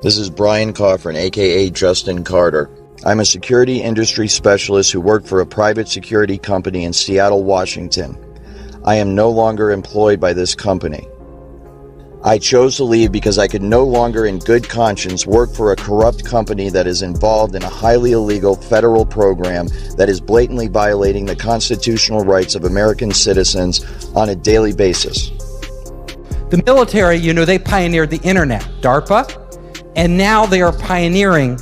This is Brian Coffrin, aka Justin Carter. I'm a security industry specialist who worked for a private security company in Seattle, Washington. I am no longer employed by this company. I chose to leave because I could no longer in good conscience work for a corrupt company that is involved in a highly illegal federal program that is blatantly violating the constitutional rights of American citizens on a daily basis. The military, they pioneered the internet, DARPA, and now they are pioneering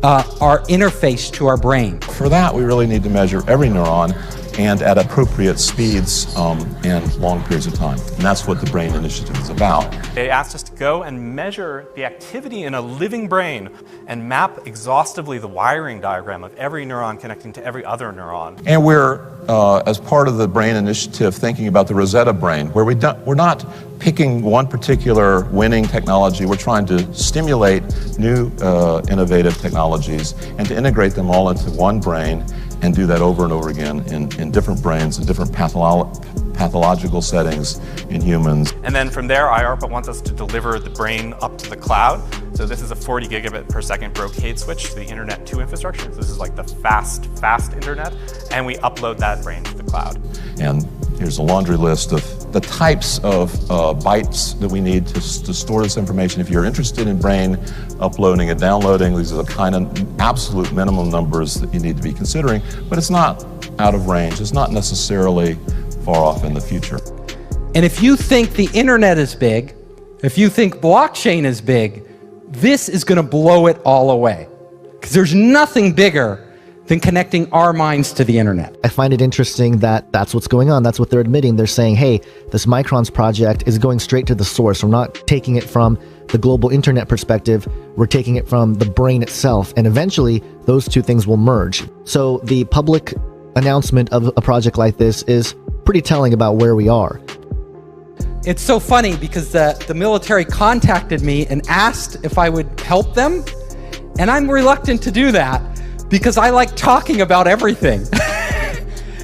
our interface to our brain. For that, we really need to measure every neuron and at appropriate speeds and long periods of time. And that's what the Brain Initiative is about. They asked us to go and measure the activity in a living brain and map exhaustively the wiring diagram of every neuron connecting to every other neuron. And we're, as part of the Brain Initiative, thinking about the Rosetta brain, where we're not picking one particular winning technology. We're trying to stimulate new innovative technologies and to integrate them all into one brain and do that over and over again in different brains, in different pathological settings in humans. And then from there, IARPA wants us to deliver the brain up to the cloud. So this is a 40 gigabit per second brocade switch to the Internet 2 infrastructure. This is like the fast internet. And we upload that brain to the cloud. And here's a laundry list of the types of bytes that we need to store this information. If you're interested in brain uploading and downloading, these are the kind of absolute minimum numbers that you need to be considering, but it's not out of range. It's not necessarily far off in the future. And if you think the internet is big, if you think blockchain is big, this is going to blow it all away. Because there's nothing bigger than connecting our minds to the internet. I find it interesting that that's what's going on. That's what they're admitting. They're saying, hey, this Microns project is going straight to the source. We're not taking it from the global internet perspective. We're taking it from the brain itself. And eventually, those two things will merge. So the public announcement of a project like this is pretty telling about where we are. It's so funny because the military contacted me and asked if I would help them. And I'm reluctant to do that because I like talking about everything.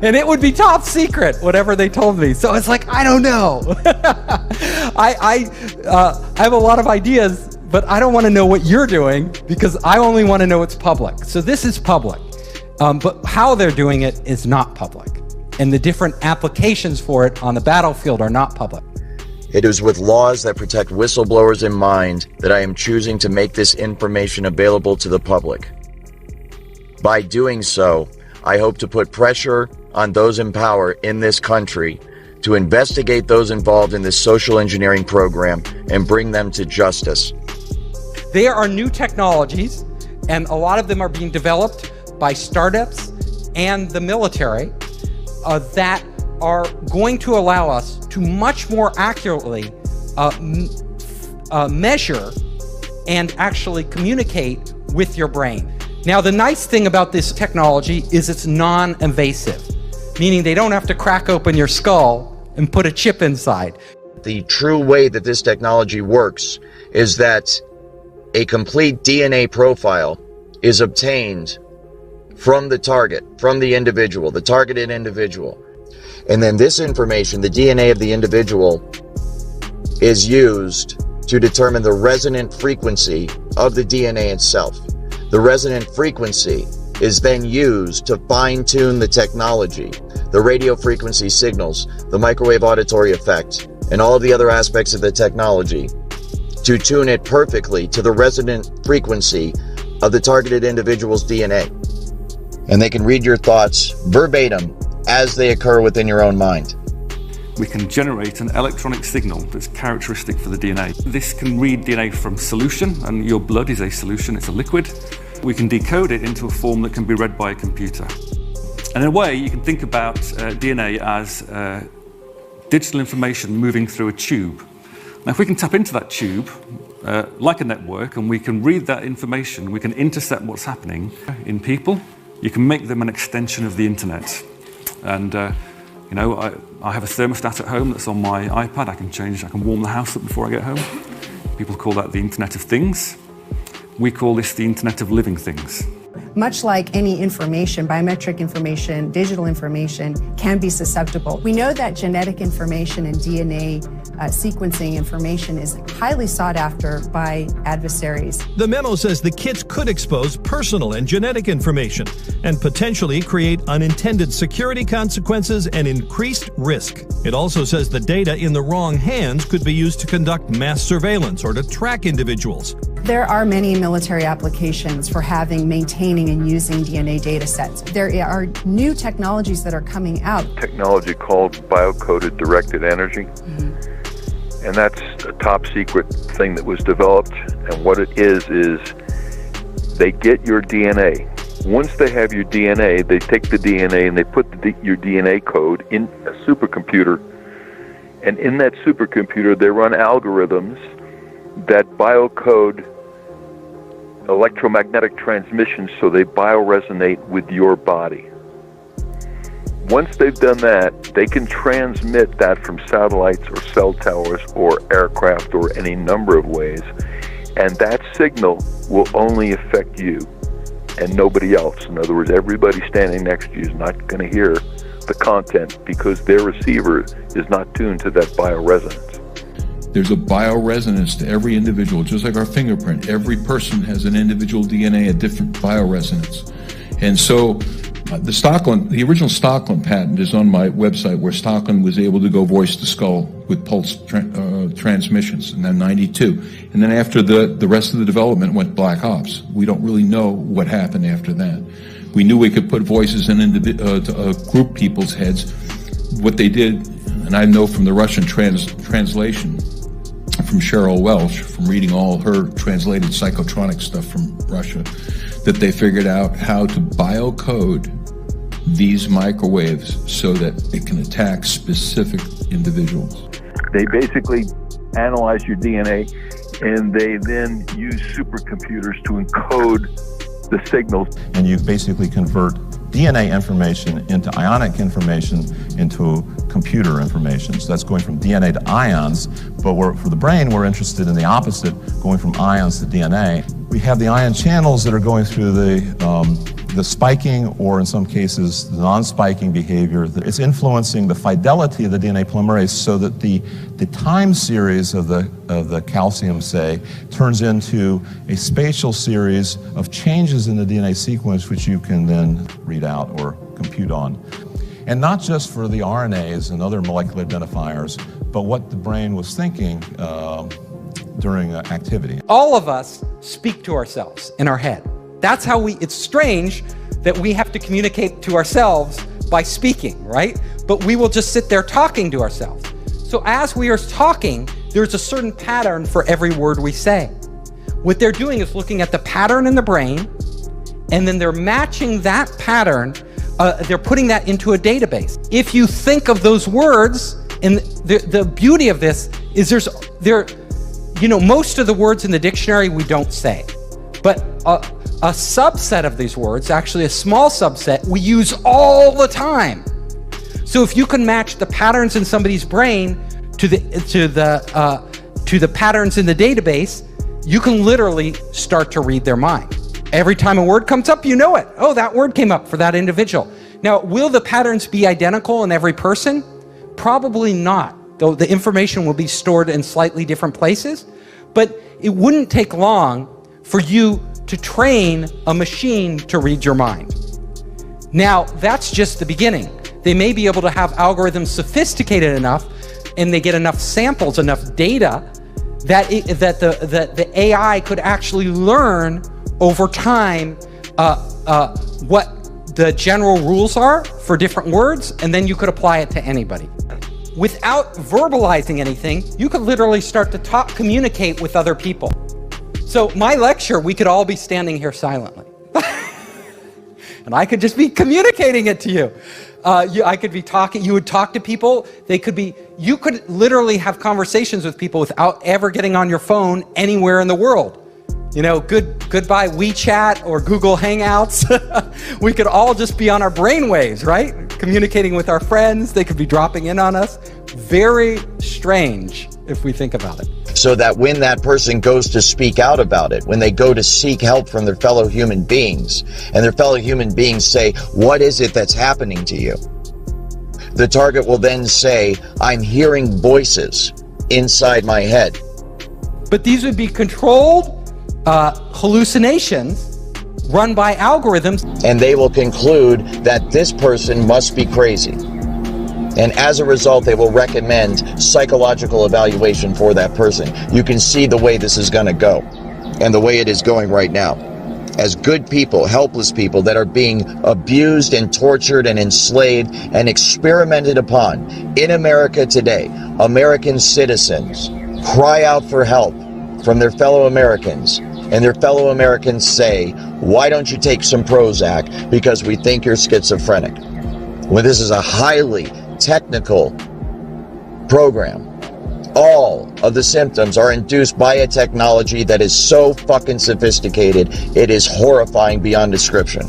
And it would be top secret, whatever they told me. So it's like, I don't know. I have a lot of ideas, but I don't want to know what you're doing because I only want to know it's public. So this is public. But how they're doing it is not public. And the different applications for it on the battlefield are not public. It is with laws that protect whistleblowers in mind that I am choosing to make this information available to the public. By doing so, I hope to put pressure on those in power in this country to investigate those involved in this social engineering program and bring them to justice. There are new technologies, and a lot of them are being developed by startups and the military that are going to allow us to much more accurately measure and actually communicate with your brain. Now, the nice thing about this technology is it's non-invasive, meaning they don't have to crack open your skull and put a chip inside. The true way that this technology works is that a complete DNA profile is obtained from the target, from the individual, the targeted individual. And then this information, the DNA of the individual, is used to determine the resonant frequency of the DNA itself. The resonant frequency is then used to fine-tune the technology, the radio frequency signals, the microwave auditory effect, and all of the other aspects of the technology to tune it perfectly to the resonant frequency of the targeted individual's DNA. And they can read your thoughts verbatim as they occur within your own mind. We can generate an electronic signal that's characteristic for the DNA. This can read DNA from solution, and your blood is a solution, it's a liquid. We can decode it into a form that can be read by a computer. And in a way, you can think about DNA as digital information moving through a tube. Now, if we can tap into that tube, like a network, and we can read that information, we can intercept what's happening in people, you can make them an extension of the internet. And I have a thermostat at home that's on my iPad. I can warm the house up before I get home. People call that the Internet of Things. We call this the Internet of Living Things. much like any information, biometric information, digital information can be susceptible. We know that genetic information and DNA sequencing information is highly sought after by adversaries. The memo says the kits could expose personal and genetic information and potentially create unintended security consequences and increased risk. It also says the data in the wrong hands could be used to conduct mass surveillance or to track individuals. There are many military applications for maintaining and using DNA data sets. There are new technologies that are coming out. Technology called biocoded directed energy. And that's a top secret thing that was developed. And what it is they get your DNA. Once they have your DNA, they take the DNA and they put your DNA code in a supercomputer. And in that supercomputer, they run algorithms that biocode electromagnetic transmissions so they bioresonate with your body. Once they've done that, they can transmit that from satellites or cell towers or aircraft or any number of ways, and that signal will only affect you and nobody else. In other words, everybody standing next to you is not going to hear the content because their receiver is not tuned to that bioresonance. There's a bioresonance to every individual, just like our fingerprint. Every person has an individual DNA, a different bioresonance. And so the original Stockland patent is on my website, where Stockland was able to go voice to skull with pulse transmissions in 92. And then after the rest of the development went black ops. We don't really know what happened after that. We knew we could put voices in group people's heads. What they did, and I know from the Russian translation from Cheryl Welch, from reading all her translated psychotronic stuff from Russia, that they figured out how to biocode these microwaves so that it can attack specific individuals. They basically analyze your DNA and they then use supercomputers to encode the signals. And you basically convert DNA information into ionic information into computer information. So that's going from DNA to ions, but for the brain, we're interested in the opposite, going from ions to DNA. We have the ion channels that are going through the spiking, or in some cases, the non-spiking behavior. It's influencing the fidelity of the DNA polymerase so that the time series of the calcium, say, turns into a spatial series of changes in the DNA sequence, which you can then read out or compute on. And not just for the RNAs and other molecular identifiers, but what the brain was thinking during activity. All of us speak to ourselves in our head. That's how it's strange that we have to communicate to ourselves by speaking, right? But we will just sit there talking to ourselves. So as we are talking, there's a certain pattern for every word we say. What they're doing is looking at the pattern in the brain, and then they're matching that pattern, they're putting that into a database. If you think of those words, and the beauty of this is most of the words in the dictionary we don't say, but a subset of these words, actually a small subset, we use all the time. So if you can match the patterns in somebody's brain to the patterns in the database, you can literally start to read their mind. Every time a word comes up, you know it. Oh, that word came up for that individual. Now, will the patterns be identical in every person? Probably not, though the information will be stored in slightly different places. But it wouldn't take long for you to train a machine to read your mind. Now, that's just the beginning. They may be able to have algorithms sophisticated enough, and they get enough samples, enough data, that the AI could actually learn over time what the general rules are for different words, and then you could apply it to anybody. Without verbalizing anything, you could literally start to communicate with other people. So my lecture, we could all be standing here silently. And I could just be communicating it to you. I could be talking, you would talk to people, you could literally have conversations with people without ever getting on your phone anywhere in the world. Goodbye WeChat or Google Hangouts. We could all just be on our brainwaves, right? Communicating with our friends, they could be dropping in on us. Very strange if we think about it. so that when that person goes to speak out about it, when they go to seek help from their fellow human beings, and their fellow human beings say, what is it that's happening to you? The target will then say, I'm hearing voices inside my head. But these would be controlled hallucinations run by algorithms. And they will conclude that this person must be crazy. And as a result, they will recommend psychological evaluation for that person. You can see the way this is going to go, and the way it is going right now. As good people, helpless people that are being abused and tortured and enslaved and experimented upon in America today, American citizens cry out for help from their fellow Americans, and their fellow Americans say, why don't you take some Prozac because we think you're schizophrenic? When this is a highly technical program. All of the symptoms are induced by a technology that is so fucking sophisticated, it is horrifying beyond description.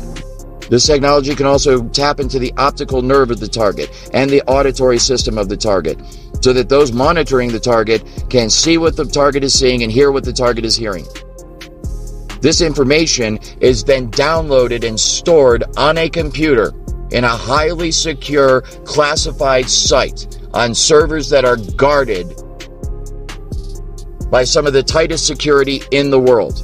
This technology can also tap into the optical nerve of the target and the auditory system of the target, so that those monitoring the target can see what the target is seeing and hear what the target is hearing. This information is then downloaded and stored on a computer in a highly secure, classified site on servers that are guarded by some of the tightest security in the world.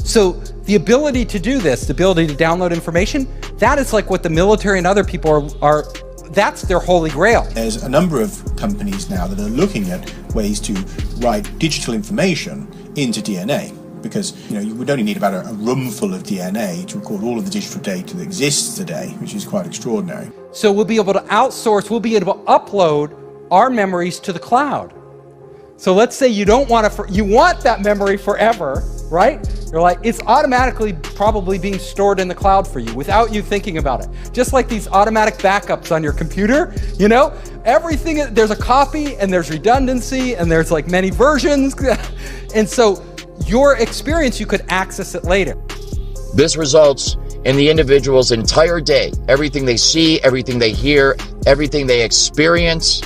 So the ability to do this, the ability to download information, that is like what the military and other people are that's their holy grail. There's a number of companies now that are looking at ways to write digital information into DNA. Because you would only need about a room full of DNA to record all of the digital data that exists today, which is quite extraordinary. So we'll be able to outsource, we'll be able to upload our memories to the cloud. So let's say you don't want to, you want that memory forever, right? You're like, it's automatically probably being stored in the cloud for you without you thinking about it. Just like these automatic backups on your computer, everything, there's a copy and there's redundancy and there's like many versions. And so your experience, you could access it later. This results in the individual's entire day, everything they see, everything they hear, everything they experience,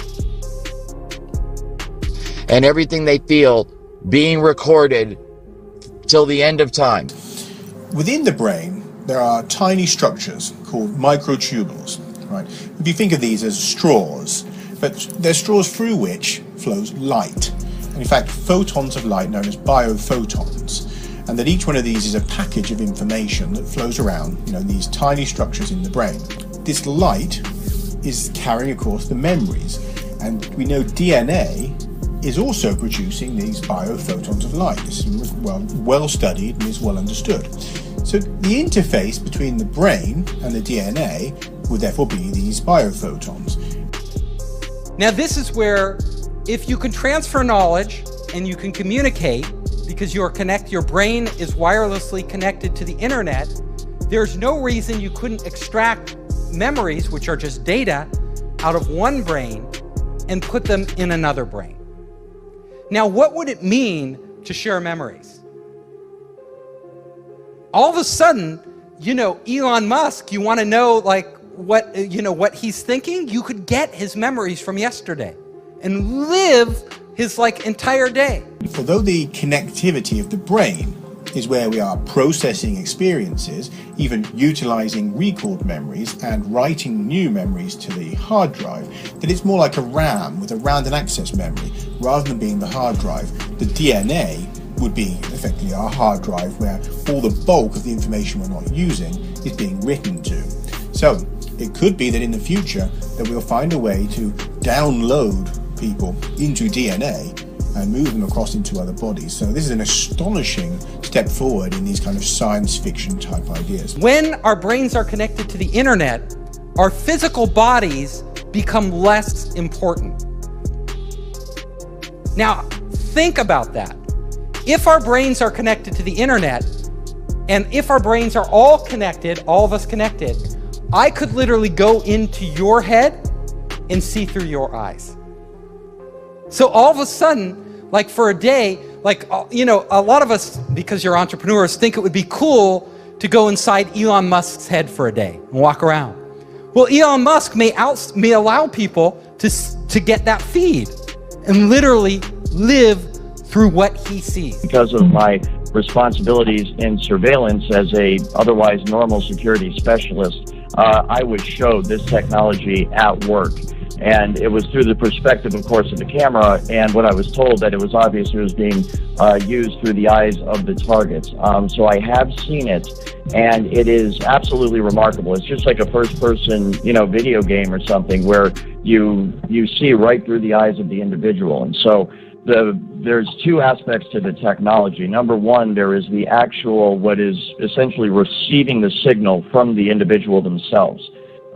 and everything they feel being recorded till the end of time. Within the brain, there are tiny structures called microtubules, right? If you think of these as straws, but they're straws through which flows light. And in fact, photons of light known as biophotons. And that each one of these is a package of information that flows around, these tiny structures in the brain. This light is carrying, of course, the memories. And we know DNA is also producing these biophotons of light. This is well studied and is well understood. So the interface between the brain and the DNA would therefore be these biophotons. Now this is where, if you can transfer knowledge and you can communicate, because your brain is wirelessly connected to the internet, there's no reason you couldn't extract memories, which are just data, out of one brain and put them in another brain. Now, what would it mean to share memories? All of a sudden, Elon Musk, you want to know what he's thinking? You could get his memories from yesterday and live his entire day. Although the connectivity of the brain is where we are processing experiences, even utilizing recalled memories and writing new memories to the hard drive, that it's more like a RAM with a random access memory rather than being the hard drive. The DNA would be effectively our hard drive where all the bulk of the information we're not using is being written to. So it could be that in the future that we'll find a way to download people into DNA and move them across into other bodies. So this is an astonishing step forward in these kind of science fiction type ideas. When our brains are connected to the internet, our physical bodies become less important. Now, think about that. If our brains are connected to the internet, and if our brains are all connected, all of us connected, I could literally go into your head and see through your eyes. So all of a sudden, for a day, a lot of us, because you're entrepreneurs, think it would be cool to go inside Elon Musk's head for a day and walk around. Well, Elon Musk may allow people to get that feed and literally live through what he sees. Because of my responsibilities in surveillance as a otherwise normal security specialist, I was showed this technology at work. And it was through the perspective, of course, of the camera, and what I was told that it was obvious it was being used through the eyes of the targets. So I have seen it, and it is absolutely remarkable. It's just like a first-person, video game or something where you see right through the eyes of the individual. And so there's two aspects to the technology. Number one, there is the actual, what is essentially receiving the signal from the individual themselves.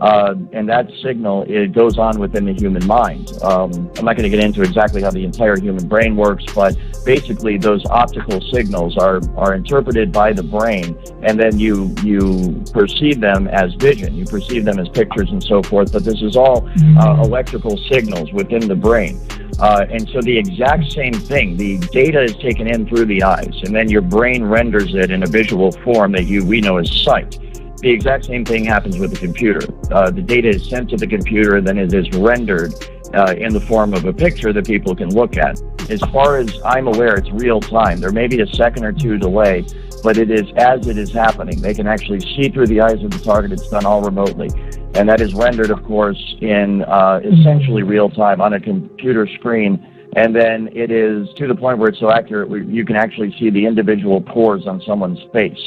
And that signal, it goes on within the human mind. I'm not going to get into exactly how the entire human brain works, but basically those optical signals are interpreted by the brain, and then you perceive them as vision. You perceive them as pictures and so forth, but this is all electrical signals within the brain. And so the exact same thing, the data is taken in through the eyes, and then your brain renders it in a visual form that we know as sight. The exact same thing happens with the computer. The data is sent to the computer, and then it is rendered in the form of a picture that people can look at. As far as I'm aware, it's real time. There may be a second or two delay, but it is as it is happening. They can actually see through the eyes of the target. It's done all remotely. And that is rendered, of course, in essentially real time on a computer screen. And then it is to the point where it's so accurate, you can actually see the individual pores on someone's face.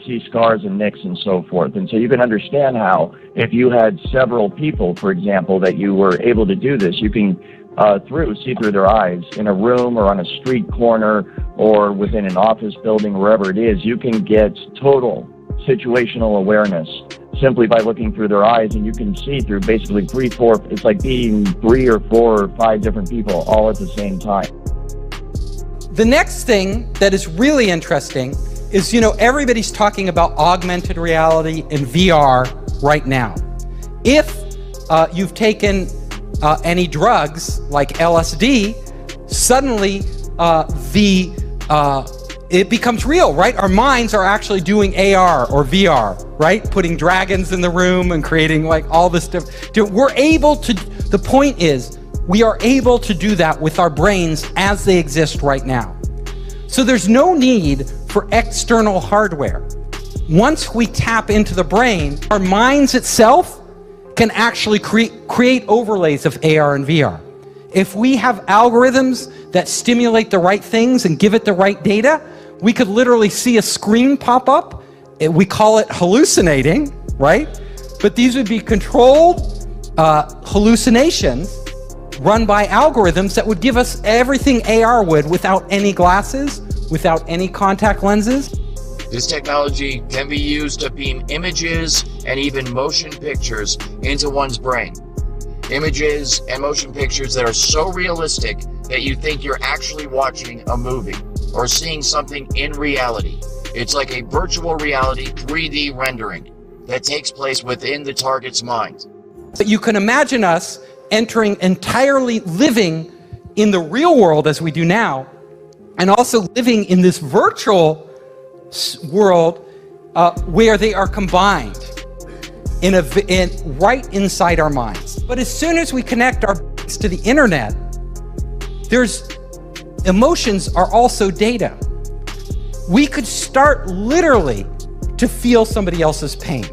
See scars and nicks and so forth. And so you can understand how if you had several people, for example, that you were able to do this, you can see through their eyes in a room or on a street corner or within an office building, wherever it is. You can get total situational awareness simply by looking through their eyes, and you can see through basically it's like being 3 or 4 or 5 different people all at the same time. The next thing that is really interesting is, everybody's talking about augmented reality and VR right now. If you've taken any drugs like LSD, suddenly it becomes real, right? Our minds are actually doing AR or VR, right? Putting dragons in the room and creating like all this stuff. We're able to, the point is, we are able to do that with our brains as they exist right now. So there's no need for external hardware. Once we tap into the brain, our minds itself can actually create overlays of AR and VR. If we have algorithms that stimulate the right things and give it the right data, we could literally see a screen pop up. We call it hallucinating, right? But these would be controlled hallucinations run by algorithms that would give us everything AR would without any glasses, without any contact lenses. This technology can be used to beam images and even motion pictures into one's brain. Images and motion pictures that are so realistic that you think you're actually watching a movie or seeing something in reality. It's like a virtual reality 3D rendering that takes place within the target's mind. But you can imagine us entering entirely living in the real world as we do now, and also living in this virtual world where they are combined right inside our minds. But as soon as we connect our brains to the internet, emotions are also data. We could start literally to feel somebody else's pain.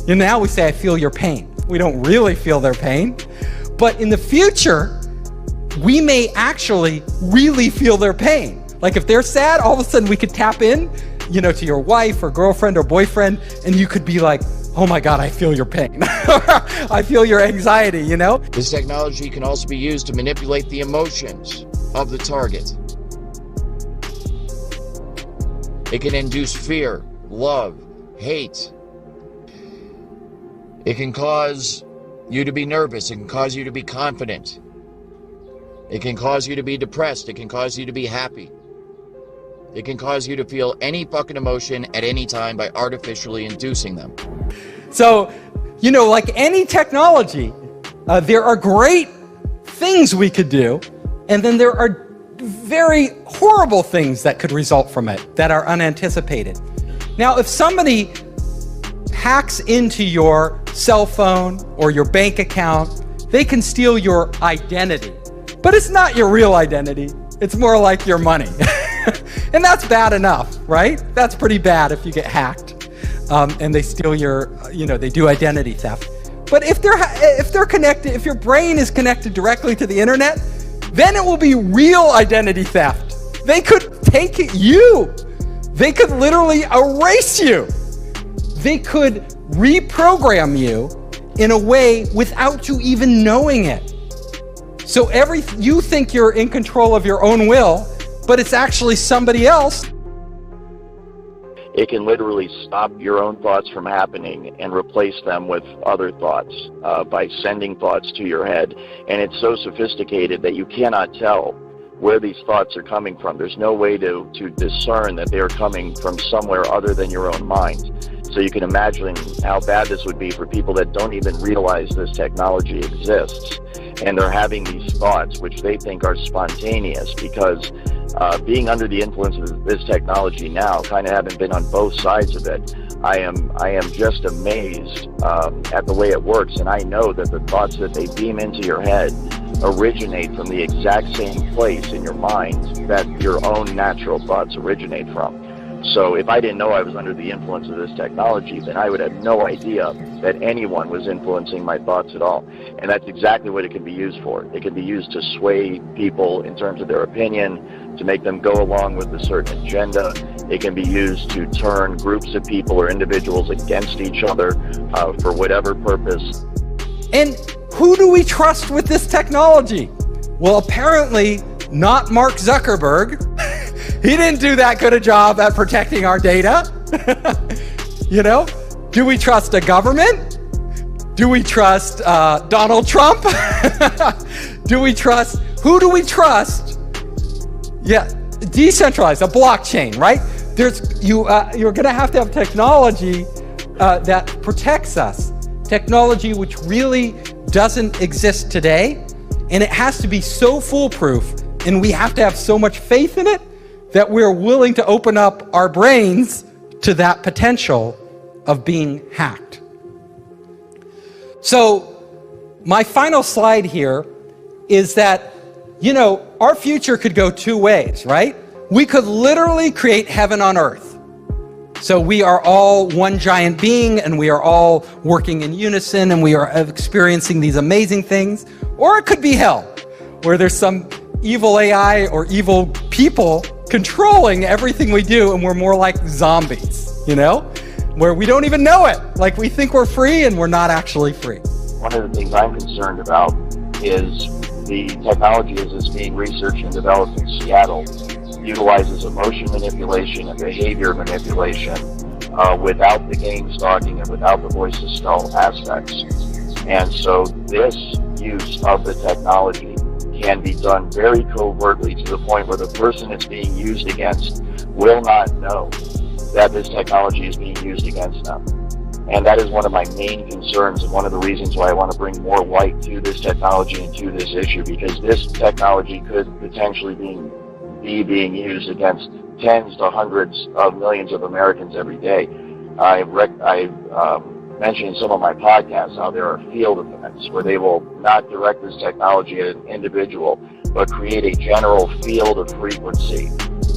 And now we say, I feel your pain. We don't really feel their pain. But in the future, we may actually really feel their pain. Like if they're sad, all of a sudden we could tap in, to your wife or girlfriend or boyfriend, and you could be like, oh my God, I feel your pain. I feel your anxiety, This technology can also be used to manipulate the emotions of the target. It can induce fear, love, hate. It can cause you to be nervous. It can cause you to be confident. It can cause you to be depressed. It can cause you to be happy. It can cause you to feel any fucking emotion at any time by artificially inducing them. So, like any technology, there are great things we could do, and then there are very horrible things that could result from it that are unanticipated. Now, if somebody hacks into your cell phone or your bank account, they can steal your identity. But it's not your real identity. It's more like your money. And that's bad enough, right? That's pretty bad if you get hacked and they steal your, they do identity theft. But if they're connected, if your brain is connected directly to the internet, then it will be real identity theft. They could take you. They could literally erase you. They could reprogram you in a way without you even knowing it. So you think you're in control of your own will, but it's actually somebody else. It can literally stop your own thoughts from happening and replace them with other thoughts by sending thoughts to your head. And it's so sophisticated that you cannot tell where these thoughts are coming from. There's no way to discern that they're coming from somewhere other than your own mind. So you can imagine how bad this would be for people that don't even realize this technology exists. And they're having these thoughts, which they think are spontaneous, because being under the influence of this technology now, kind of having been on both sides of it, I am just amazed at the way it works. And I know that the thoughts that they beam into your head originate from the exact same place in your mind that your own natural thoughts originate from. So if I didn't know I was under the influence of this technology, then I would have no idea that anyone was influencing my thoughts at all. And that's exactly what it can be used for. It can be used to sway people in terms of their opinion, to make them go along with a certain agenda. It can be used to turn groups of people or individuals against each other for whatever purpose. And who do we trust with this technology? Well, apparently not Mark Zuckerberg. He didn't do that good a job at protecting our data. Do we trust a government? Do we trust Donald Trump? Who do we trust? Yeah, decentralized, a blockchain, right? You're gonna have to have technology that protects us. Technology which really doesn't exist today, and it has to be so foolproof, and we have to have so much faith in it that we're willing to open up our brains to that potential of being hacked. So my final slide here is that, our future could go two ways, right? We could literally create heaven on earth. So we are all one giant being and we are all working in unison and we are experiencing these amazing things. Or it could be hell, where there's some evil AI or evil people controlling everything we do, and we're more like zombies, where we don't even know it. Like we think we're free and we're not actually free. One of the things I'm concerned about is the technology as it's being researched and developed in Seattle utilizes emotion manipulation and behavior manipulation without the game stalking and without the voice to skull aspects. And so this use of the technology can be done very covertly to the point where the person it's being used against will not know that this technology is being used against them. And that is one of my main concerns and one of the reasons why I want to bring more light to this technology and to this issue, because this technology could potentially be being used against tens to hundreds of millions of Americans every day. I've mentioned in some of my podcasts how there are field events where they will not direct this technology at an individual, but create a general field of frequency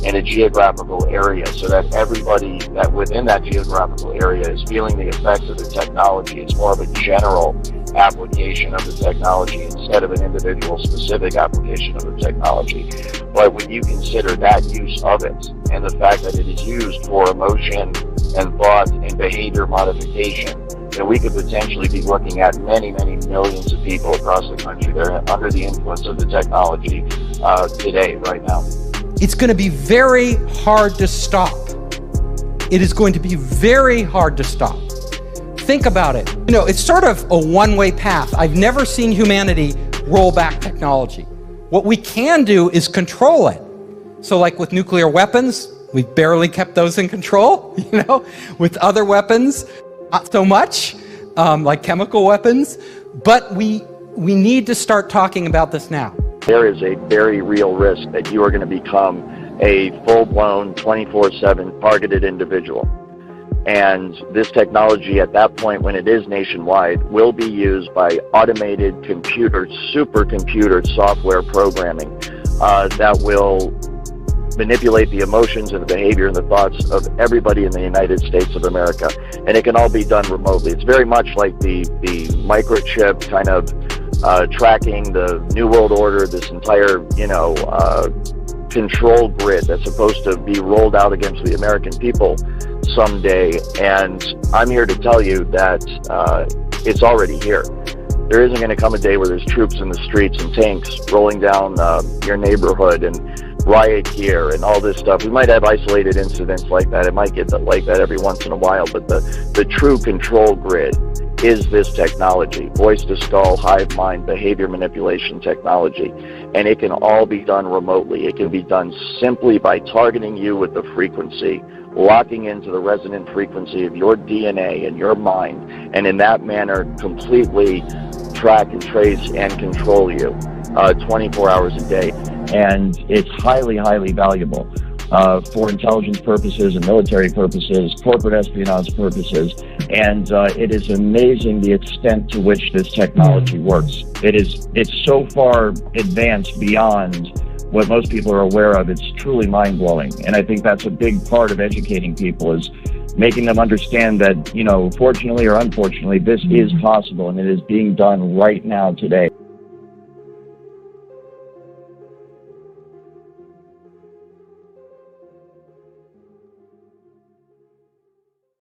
in a geographical area so that everybody that within that geographical area is feeling the effects of the technology. It's more of a general application of the technology instead of an individual specific application of the technology. But when you consider that use of it and the fact that it is used for emotion and thought and behavior modification, then we could potentially be looking at many, many millions of people across the country that are under the influence of the technology today, right now. It's going to be very hard to stop. It is going to be very hard to stop. Think about it. It's sort of a one-way path. I've never seen humanity roll back technology. What we can do is control it. So like with nuclear weapons, we've barely kept those in control, with other weapons, not so much, like chemical weapons, but we need to start talking about this now. There is a very real risk that you are going to become a full-blown 24/7 targeted individual. And this technology at that point, when it is nationwide, will be used by automated supercomputer software programming that will manipulate the emotions and the behavior and the thoughts of everybody in the United States of America. And it can all be done remotely. It's very much like the microchip kind of tracking the New World Order, this entire, control grid that's supposed to be rolled out against the American people someday. And I'm here to tell you that it's already here. There isn't going to come a day where there's troops in the streets and tanks rolling down your neighborhood and riot gear and all this stuff. We might have isolated incidents like that. It might get like that every once in a while, but the true control grid is this technology, voice to skull, hive mind, behavior manipulation technology, and it can all be done remotely. It can be done simply by targeting you with the frequency, locking into the resonant frequency of your DNA and your mind, and in that manner completely track and trace and control you 24 hours a day. And it's highly, highly valuable for intelligence purposes and military purposes, corporate espionage purposes. And it is amazing the extent to which this technology works. It's so far advanced beyond what most people are aware of. It's truly mind-blowing. And I think that's a big part of educating people, is making them understand that, fortunately or unfortunately, this is possible and it is being done right now today.